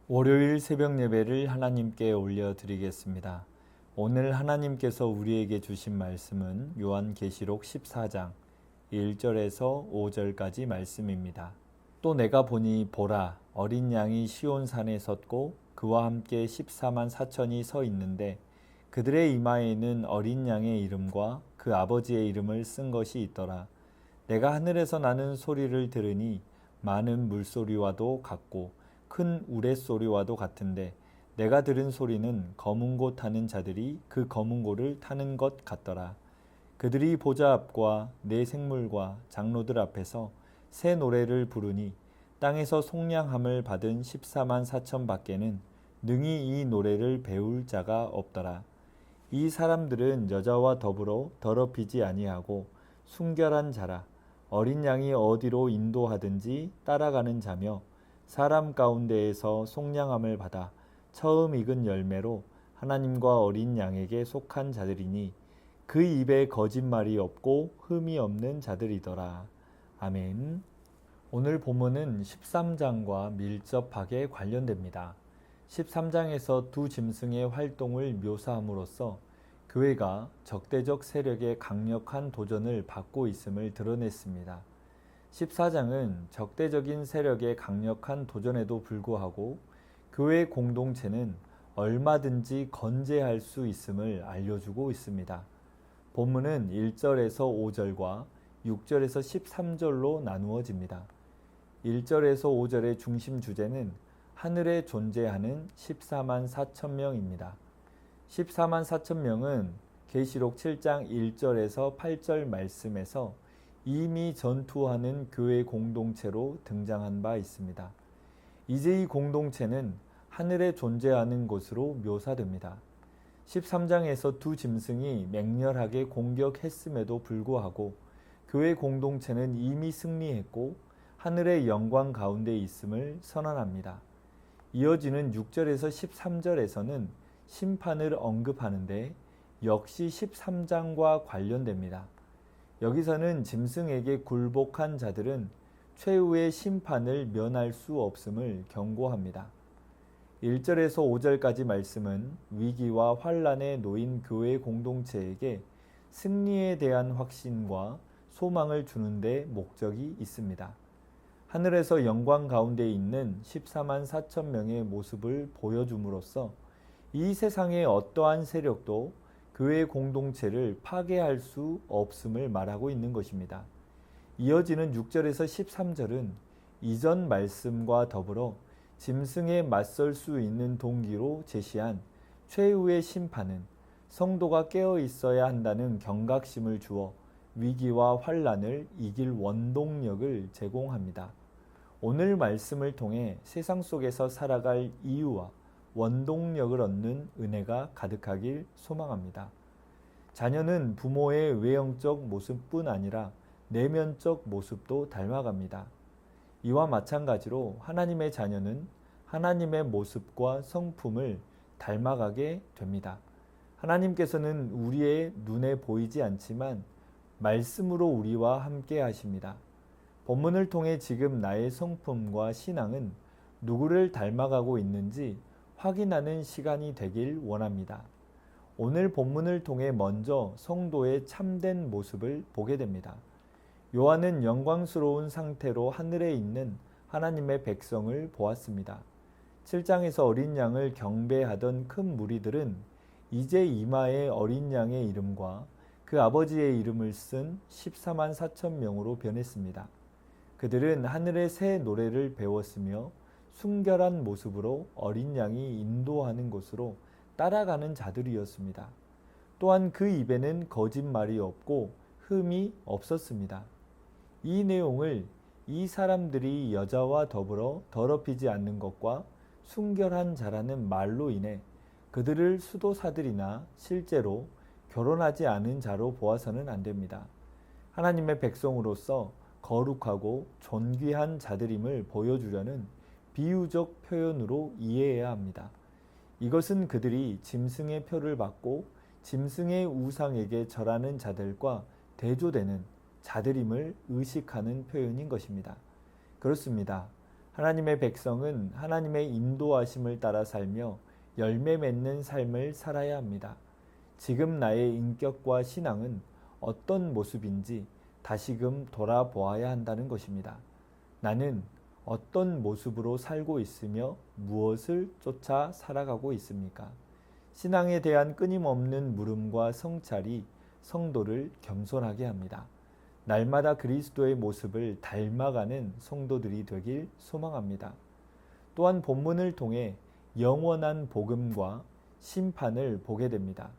월요일 새벽 예배를 하나님께 올려드리겠습니다. 오늘 하나님께서 우리에게 주신 말씀은 요한계시록 14장 1절에서 5절까지 말씀입니다. 또 내가 보니 보라, 어린 양이 시온산에 섰고 그와 함께 14만 4천이 서 있는데 그들의 이마에는 어린 양의 이름과 그 아버지의 이름을 쓴 것이 있더라. 내가 하늘에서 나는 소리를 들으니 많은 물소리와도 같고 큰 우레소리와도 같은데 내가 들은 소리는 검은 고 타는 자들이 그 검은 고를 타는 것 같더라. 그들이 보좌 앞과 네 생물과 장로들 앞에서 새 노래를 부르니 땅에서 속량함을 받은 14만 4천 밖에는 능히 이 노래를 배울 자가 없더라. 이 사람들은 여자와 더불어 더럽히지 아니하고 순결한 자라. 어린 양이 어디로 인도하든지 따라가는 자며 사람 가운데에서 속량함을 받아 처음 익은 열매로 하나님과 어린 양에게 속한 자들이니 그 입에 거짓말이 없고 흠이 없는 자들이더라. 아멘. 오늘 본문은 13장과 밀접하게 관련됩니다. 13장에서 두 짐승의 활동을 묘사함으로써 교회가 적대적 세력의 강력한 도전을 받고 있음을 드러냈습니다. 14장은 적대적인 세력의 강력한 도전에도 불구하고 교회 공동체는 얼마든지 건재할 수 있음을 알려주고 있습니다. 본문은 1절에서 5절과 6절에서 13절로 나누어집니다. 1절에서 5절의 중심 주제는 하늘에 존재하는 14만 4천 명입니다. 14만 4천 명은 계시록 7장 1절에서 8절 말씀에서 이미 전투하는 교회 공동체로 등장한 바 있습니다. 이제 이 공동체는 하늘에 존재하는 것으로 묘사됩니다. 13장에서 두 짐승이 맹렬하게 공격했음에도 불구하고 교회 공동체는 이미 승리했고 하늘의 영광 가운데 있음을 선언합니다. 이어지는 6절에서 13절에서는 심판을 언급하는데 역시 13장과 관련됩니다. 여기서는 짐승에게 굴복한 자들은 최후의 심판을 면할 수 없음을 경고합니다. 1절에서 5절까지 말씀은 위기와 환란에 놓인 교회 공동체에게 승리에 대한 확신과 소망을 주는 데 목적이 있습니다. 하늘에서 영광 가운데 있는 14만 4천 명의 모습을 보여줌으로써 이 세상의 어떠한 세력도 교회 공동체를 파괴할 수 없음을 말하고 있는 것입니다. 이어지는 6절에서 13절은 이전 말씀과 더불어 짐승에 맞설 수 있는 동기로 제시한 최후의 심판은 성도가 깨어 있어야 한다는 경각심을 주어 위기와 환란을 이길 원동력을 제공합니다. 오늘 말씀을 통해 세상 속에서 살아갈 이유와 원동력을 얻는 은혜가 가득하길 소망합니다. 자녀는 부모의 외형적 모습뿐 아니라 내면적 모습도 닮아갑니다. 이와 마찬가지로 하나님의 자녀는 하나님의 모습과 성품을 닮아가게 됩니다. 하나님께서는 우리의 눈에 보이지 않지만 말씀으로 우리와 함께 하십니다. 본문을 통해 지금 나의 성품과 신앙은 누구를 닮아가고 있는지 확인하는 시간이 되길 원합니다. 오늘 본문을 통해 먼저 성도의 참된 모습을 보게 됩니다. 요한은 영광스러운 상태로 하늘에 있는 하나님의 백성을 보았습니다. 7장에서 어린 양을 경배하던 큰 무리들은 이제 이마에 어린 양의 이름과 그 아버지의 이름을 쓴 14만 4천 명으로 변했습니다. 그들은 하늘의 새 노래를 배웠으며 순결한 모습으로 어린 양이 인도하는 곳으로 따라가는 자들이었습니다. 또한 그 입에는 거짓말이 없고 흠이 없었습니다. 이 내용을 이 사람들이 여자와 더불어 더럽히지 않는 것과 순결한 자라는 말로 인해 그들을 수도사들이나 실제로 결혼하지 않은 자로 보아서는 안 됩니다. 하나님의 백성으로서 거룩하고 존귀한 자들임을 보여주려는 비유적 표현으로 이해해야 합니다. 이것은 그들이 짐승의 표를 받고 짐승의 우상에게 절하는 자들과 대조되는 자들임을 의식하는 표현인 것입니다. 그렇습니다. 하나님의 백성은 하나님의 인도하심을 따라 살며 열매 맺는 삶을 살아야 합니다. 지금 나의 인격과 신앙은 어떤 모습인지 다시금 돌아보아야 한다는 것입니다. 나는 어떤 모습으로 살고 있으며 무엇을 쫓아 살아가고 있습니까? 신앙에 대한 끊임없는 물음과 성찰이 성도를 겸손하게 합니다. 날마다 그리스도의 모습을 닮아가는 성도들이 되길 소망합니다. 또한 본문을 통해 영원한 복음과 심판을 보게 됩니다.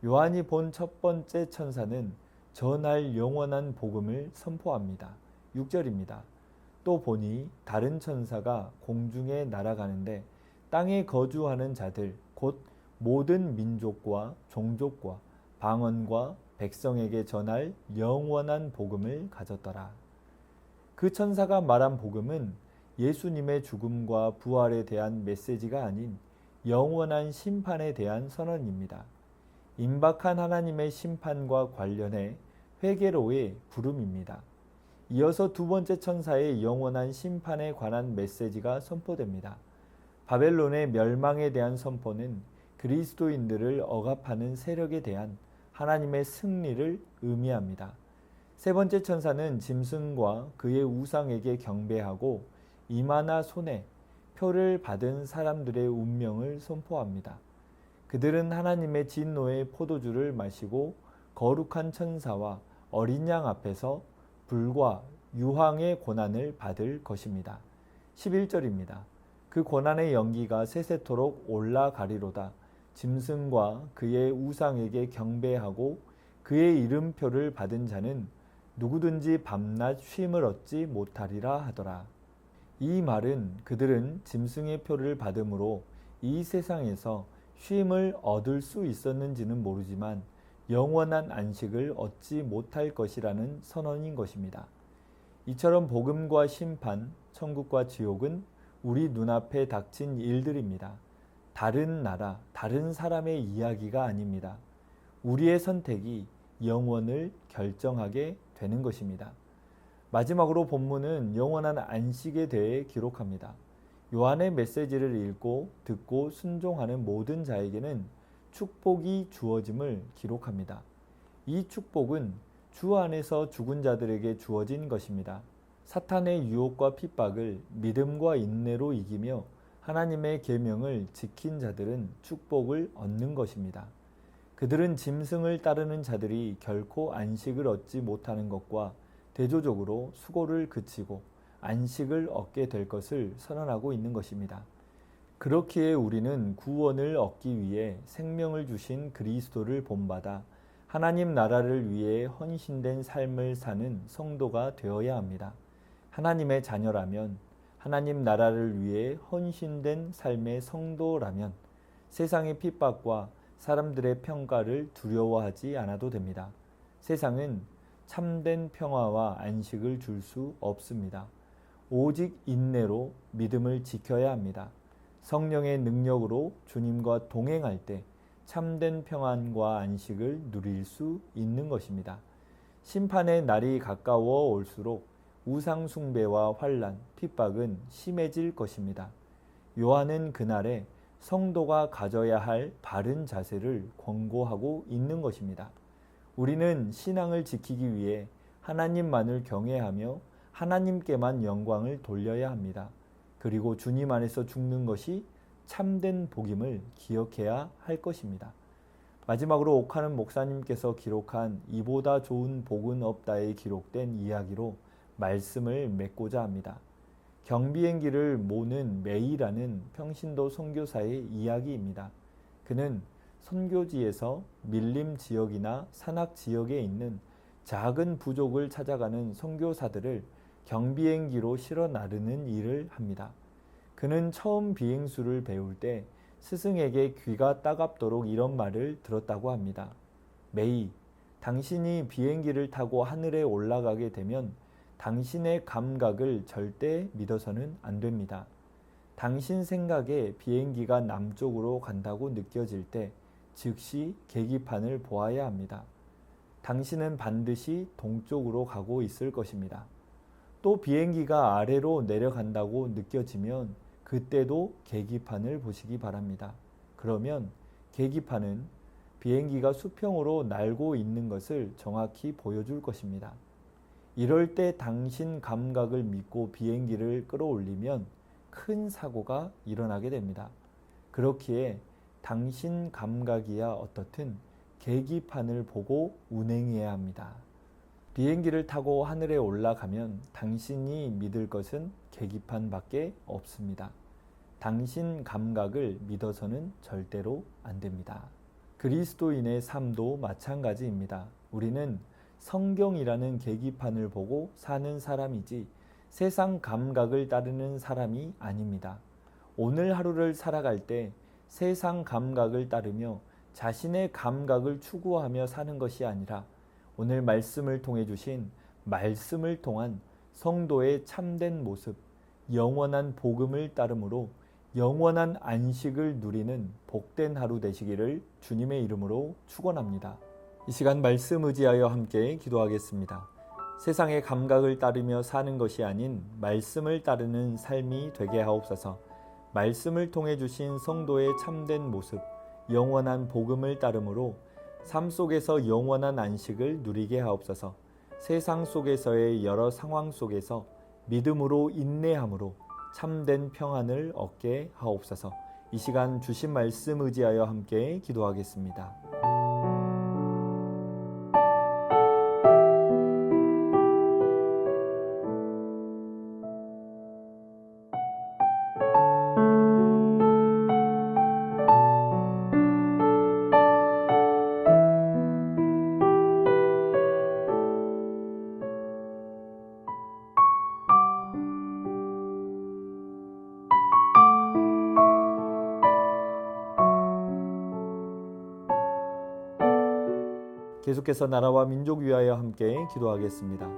요한이 본 첫 번째 천사는 전할 영원한 복음을 선포합니다. 6절입니다. 또 보니 다른 천사가 공중에 날아가는데 땅에 거주하는 자들 곧 모든 민족과 종족과 방언과 백성에게 전할 영원한 복음을 가졌더라. 그 천사가 말한 복음은 예수님의 죽음과 부활에 대한 메시지가 아닌 영원한 심판에 대한 선언입니다. 임박한 하나님의 심판과 관련해 회개로의 부름입니다. 이어서 두 번째 천사의 영원한 심판에 관한 메시지가 선포됩니다. 바벨론의 멸망에 대한 선포는 그리스도인들을 억압하는 세력에 대한 하나님의 승리를 의미합니다. 세 번째 천사는 짐승과 그의 우상에게 경배하고 이마나 손에 표를 받은 사람들의 운명을 선포합니다. 그들은 하나님의 진노의 포도주를 마시고 거룩한 천사와 어린 양 앞에서 불과 유황의 고난을 받을 것입니다. 11절입니다. 그 고난의 연기가 세세토록 올라가리로다. 짐승과 그의 우상에게 경배하고 그의 이름표를 받은 자는 누구든지 밤낮 쉼을 얻지 못하리라 하더라. 이 말은 그들은 짐승의 표를 받음으로 이 세상에서 쉼을 얻을 수 있었는지는 모르지만 영원한 안식을 얻지 못할 것이라는 선언인 것입니다. 이처럼 복음과 심판, 천국과 지옥은 우리 눈앞에 닥친 일들입니다. 다른 나라, 다른 사람의 이야기가 아닙니다. 우리의 선택이 영원을 결정하게 되는 것입니다. 마지막으로 본문은 영원한 안식에 대해 기록합니다. 요한의 메시지를 읽고 듣고 순종하는 모든 자에게는 축복이 주어짐을 기록합니다. 이 축복은 주 안에서 죽은 자들에게 주어진 것입니다. 사탄의 유혹과 핍박을 믿음과 인내로 이기며 하나님의 계명을 지킨 자들은 축복을 얻는 것입니다. 그들은 짐승을 따르는 자들이 결코 안식을 얻지 못하는 것과 대조적으로 수고를 그치고 안식을 얻게 될 것을 선언하고 있는 것입니다. 그렇기에 우리는 구원을 얻기 위해 생명을 주신 그리스도를 본받아 하나님 나라를 위해 헌신된 삶을 사는 성도가 되어야 합니다. 하나님의 자녀라면, 하나님 나라를 위해 헌신된 삶의 성도라면 세상의 핍박과 사람들의 평가를 두려워하지 않아도 됩니다. 세상은 참된 평화와 안식을 줄 수 없습니다. 오직 인내로 믿음을 지켜야 합니다. 성령의 능력으로 주님과 동행할 때 참된 평안과 안식을 누릴 수 있는 것입니다. 심판의 날이 가까워 올수록 우상 숭배와 환난, 핍박은 심해질 것입니다. 요한은 그날에 성도가 가져야 할 바른 자세를 권고하고 있는 것입니다. 우리는 신앙을 지키기 위해 하나님만을 경외하며 하나님께만 영광을 돌려야 합니다. 그리고 주님 안에서 죽는 것이 참된 복임을 기억해야 할 것입니다. 마지막으로 옥하는 목사님께서 기록한 이보다 좋은 복은 없다에 기록된 이야기로 말씀을 맺고자 합니다. 경비행기를 모는 메이라는 평신도 선교사의 이야기입니다. 그는 선교지에서 밀림 지역이나 산악 지역에 있는 작은 부족을 찾아가는 선교사들을 경비행기로 실어 나르는 일을 합니다. 그는 처음 비행수를 배울 때 스승에게 귀가 따갑도록 이런 말을 들었다고 합니다. 메이, 당신이 비행기를 타고 하늘에 올라가게 되면 당신의 감각을 절대 믿어서는 안 됩니다. 당신 생각에 비행기가 남쪽으로 간다고 느껴질 때 즉시 계기판을 보아야 합니다. 당신은 반드시 동쪽으로 가고 있을 것입니다. 또 비행기가 아래로 내려간다고 느껴지면 그때도 계기판을 보시기 바랍니다. 그러면 계기판은 비행기가 수평으로 날고 있는 것을 정확히 보여줄 것입니다. 이럴 때 당신 감각을 믿고 비행기를 끌어올리면 큰 사고가 일어나게 됩니다. 그렇기에 당신 감각이야 어떻든 계기판을 보고 운행해야 합니다. 비행기를 타고 하늘에 올라가면 당신이 믿을 것은 계기판밖에 없습니다. 당신 감각을 믿어서는 절대로 안 됩니다. 그리스도인의 삶도 마찬가지입니다. 우리는 성경이라는 계기판을 보고 사는 사람이지 세상 감각을 따르는 사람이 아닙니다. 오늘 하루를 살아갈 때 세상 감각을 따르며 자신의 감각을 추구하며 사는 것이 아니라 오늘 말씀을 통해 주신 말씀을 통한 성도의 참된 모습, 영원한 복음을 따름으로 영원한 안식을 누리는 복된 하루 되시기를 주님의 이름으로 축원합니다. 이 시간 말씀 의지하여 함께 기도하겠습니다. 세상의 감각을 따르며 사는 것이 아닌 말씀을 따르는 삶이 되게 하옵소서. 말씀을 통해 주신 성도의 참된 모습, 영원한 복음을 따름으로 삶 속에서 영원한 안식을 누리게 하옵소서. 세상 속에서의 여러 상황 속에서 믿음으로 인내함으로 참된 평안을 얻게 하옵소서. 이 시간 주신 말씀 의지하여 함께 기도하겠습니다. 계속해서 나라와 민족 위하여 함께 기도하겠습니다.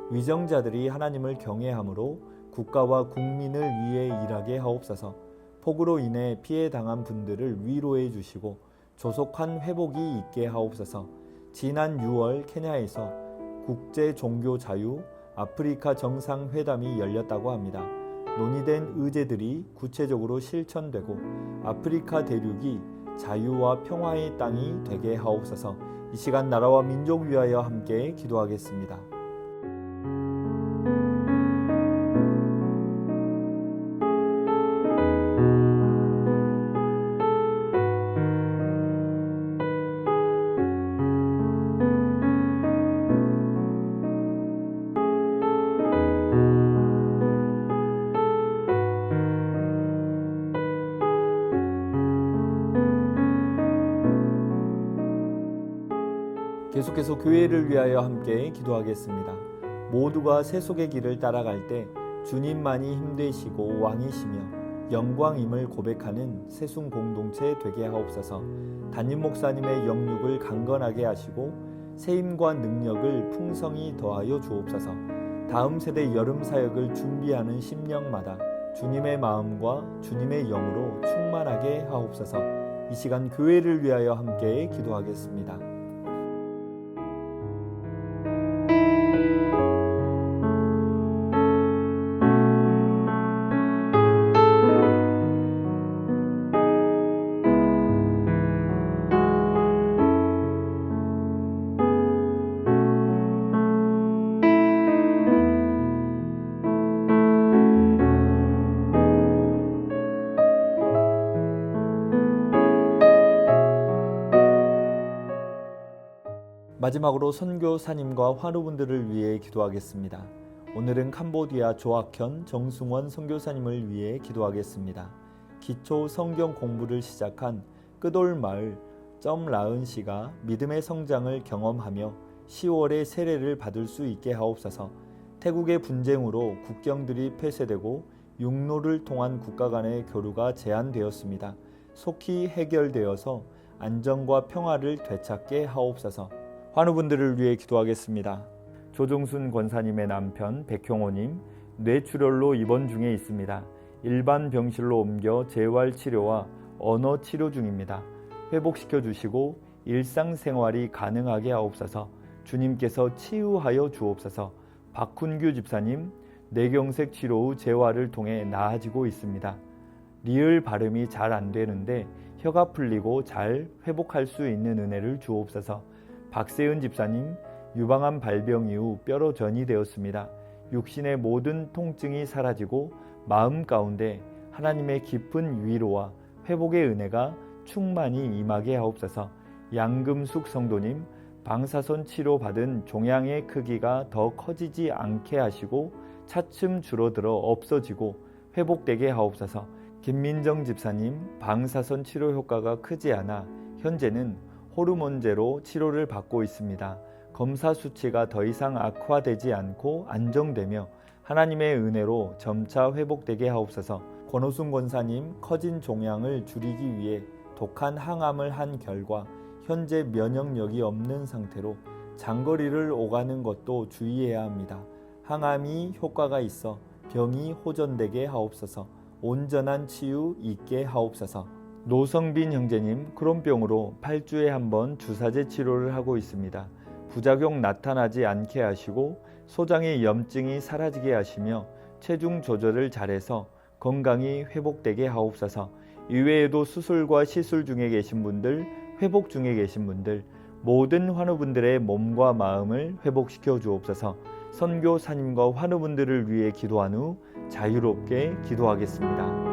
위정자들이 하나님을 경외함으로 국가와 국민을 위해 일하게 하옵소서. 폭우로 인해 피해 당한 분들을 위로해 주시고 조속한 회복이 있게 하옵소서. 지난 6월 케냐에서 국제 종교 자유 아프리카 정상회담이 열렸다고 합니다. 논의된 의제들이 구체적으로 실천되고 아프리카 대륙이 자유와 평화의 땅이 되게 하옵소서. 이 시간 나라와 민족 위하여 함께 기도하겠습니다. 계속해서 교회를 위하여 함께 기도하겠습니다. 모두가 세속의 길을 따라갈 때 주님만이 힘되시고 왕이시며 영광임을 고백하는 세순 공동체 되게 하옵소서. 담임 목사님의 영육을 강건하게 하시고 세임과 능력을 풍성히 더하여 주옵소서. 다음 세대 여름 사역을 준비하는 심령마다 주님의 마음과 주님의 영으로 충만하게 하옵소서. 이 시간 교회를 위하여 함께 기도하겠습니다. 마지막으로 선교사님과 환우분들을 위해 기도하겠습니다. 오늘은 캄보디아 조학현 정승원 선교사님을 위해 기도하겠습니다. 기초 성경 공부를 시작한 끄돌마을 점라은 씨가 믿음의 성장을 경험하며 10월에 세례를 받을 수 있게 하옵소서. 태국의 분쟁으로 국경들이 폐쇄되고 육로를 통한 국가 간의 교류가 제한되었습니다. 속히 해결되어서 안정과 평화를 되찾게 하옵소서. 환우분들을 위해 기도하겠습니다. 조종순 권사님의 남편 백형호님 뇌출혈로 입원 중에 있습니다. 일반 병실로 옮겨 재활치료와 언어치료 중입니다. 회복시켜 주시고 일상생활이 가능하게 하옵소서. 주님께서 치유하여 주옵소서. 박훈규 집사님 뇌경색 치료 후 재활을 통해 나아지고 있습니다. 리을 발음이 잘 안 되는데 혀가 풀리고 잘 회복할 수 있는 은혜를 주옵소서. 박세은 집사님, 유방암 발병 이후 뼈로 전이 되었습니다. 육신의 모든 통증이 사라지고 마음 가운데 하나님의 깊은 위로와 회복의 은혜가 충만히 임하게 하옵소서. 양금숙 성도님, 방사선 치료받은 종양의 크기가 더 커지지 않게 하시고 차츰 줄어들어 없어지고 회복되게 하옵소서. 김민정 집사님, 방사선 치료 효과가 크지 않아 현재는 호르몬제로 치료를 받고 있습니다. 검사 수치가 더 이상 악화되지 않고 안정되며 하나님의 은혜로 점차 회복되게 하옵소서. 권호순 권사님, 커진 종양을 줄이기 위해 독한 항암을 한 결과 현재 면역력이 없는 상태로 장거리를 오가는 것도 주의해야 합니다. 항암이 효과가 있어 병이 호전되게 하옵소서. 온전한 치유 있게 하옵소서. 노성빈 형제님, 크론병으로 8주에 한 번 주사제 치료를 하고 있습니다. 부작용 나타나지 않게 하시고 소장의 염증이 사라지게 하시며 체중 조절을 잘해서 건강이 회복되게 하옵소서. 이외에도 수술과 시술 중에 계신 분들, 회복 중에 계신 분들, 모든 환우분들의 몸과 마음을 회복시켜 주옵소서. 선교사님과 환우분들을 위해 기도한 후 자유롭게 기도하겠습니다.